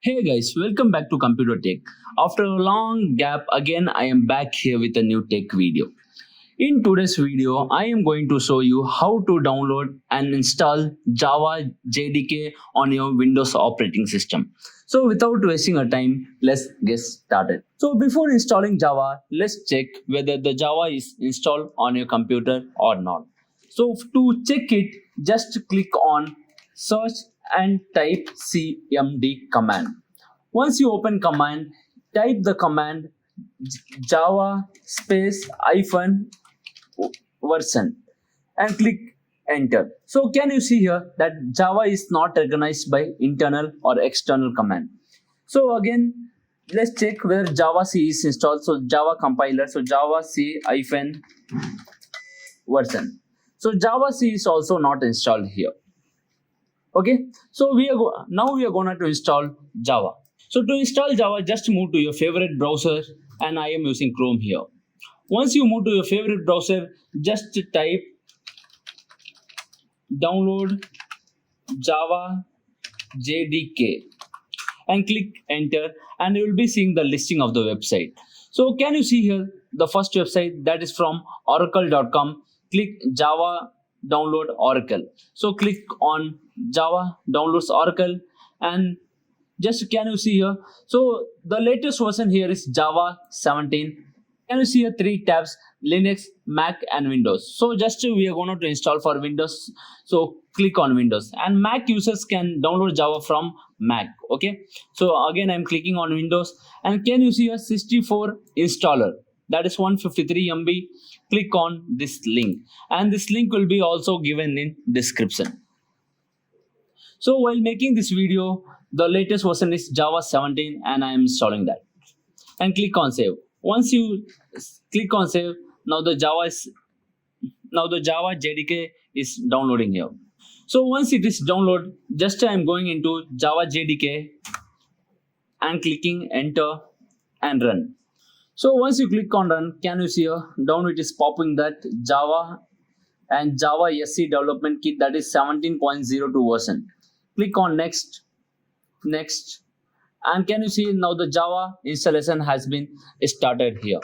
Hey guys, welcome back to Computer Tech. After a long gap, again I am back here with a new tech video. In today's video, I am going to show you how to download and install Java JDK on your Windows operating system. So without wasting our time, let's get started. So before installing Java, let's check whether the Java is installed on your computer or not. So to check it, just click on search and type cmd command. Once you open command, type the command java space hyphen version and click enter. So can you see here that Java is not recognized by internal or external command. So again, let's check whether Java C is installed. So Java compiler, so Java C hyphen version. So Java C is also not installed here. Okay, so now we are gonna to install Java. So to install Java, just move to your favorite browser, and I am using Chrome here. Once you move to your favorite browser, just type download Java JDK and click enter, and you will be seeing the listing of the website. So can you see here the first website, that is from oracle.com. Click Java download Oracle. So click on Java downloads Oracle, and just can you see here, so the latest version here is Java 17. Can you see here three tabs: Linux, Mac and Windows. So just we are going to install for Windows, so click on Windows, and Mac users can download Java from Mac. Okay, so again I'm clicking on Windows, and can you see a 64 installer, that is 153 MB. Click on this link, and this link will be also given in description. So while making this video, the latest version is Java 17 and I am installing that, and click on save. Once you click on save, now the Java JDK is downloading here. So once it is downloaded, just I am going into Java JDK and clicking enter and run. So once you click on run, can you see here down it is popping that Java and Java SC development kit, that is 17.02 version. Click on next, and can you see now the Java installation has been started here.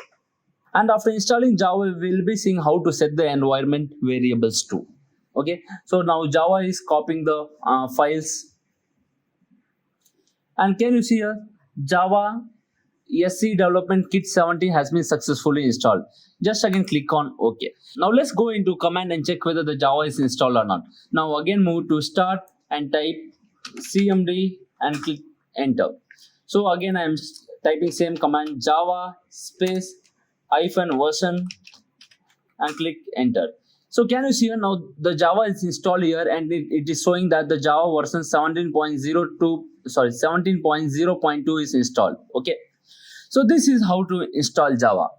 And after installing Java, we will be seeing how to set the environment variables too. Okay, so now Java is copying the files, and can you see here Java SC development kit 70 has been successfully installed. Just again click on OK. Now let's go into command and check whether the Java is installed or not. Now again move to start and type cmd and click enter. So again I am typing same command java space hyphen version and click enter. So can you see here now the Java is installed here, and it is showing that the Java version 17.0.2 is installed. Okay, so this is how to install Java.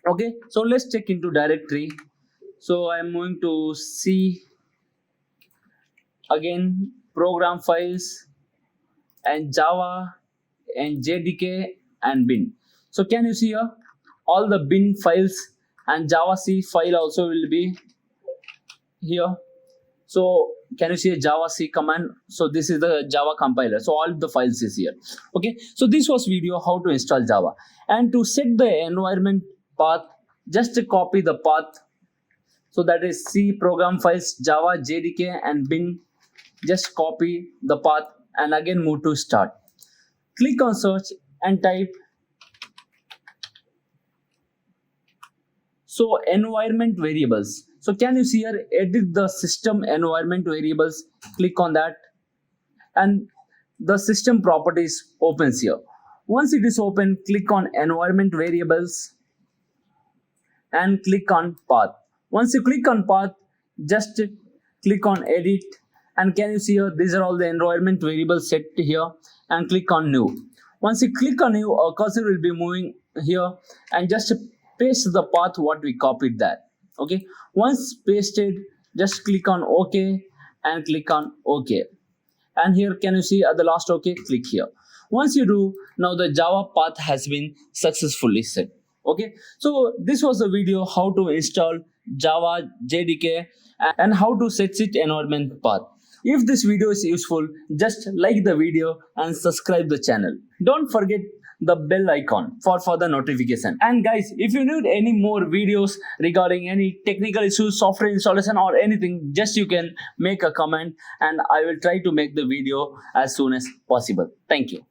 Okay, so let's check into directory. So I'm moving to C, again program files and Java and JDK and bin. So can you see here all the bin files and Java C file also will be here. So can you see a Java C command? So this is the Java compiler, so all the files is here. Okay, so this was video how to install Java, and to set the environment path, just copy the path. So that is C program files, Java JDK and bin. Just copy the path and again move to start. Click on search and type so environment variables. So can you see here edit the system environment variables? Click on that, and the system properties opens here. Once it is open, click on environment variables and click on path. Once you click on path, just click on edit, and can you see here these are all the environment variables set here, and click on new. Once you click on new, a cursor will be moving here, and just paste the path what we copied that. Okay, once pasted, just click on OK and click on OK, and here can you see at the last OK, click here. Once you do, now the Java path has been successfully set. Okay, so this was the video how to install Java JDK and how to set its environment path. If this video is useful, just like the video and subscribe the channel. Don't forget the bell icon for further notification. And guys, if you need any more videos regarding any technical issues, software installation or anything, just you can make a comment and I will try to make the video as soon as possible. Thank you.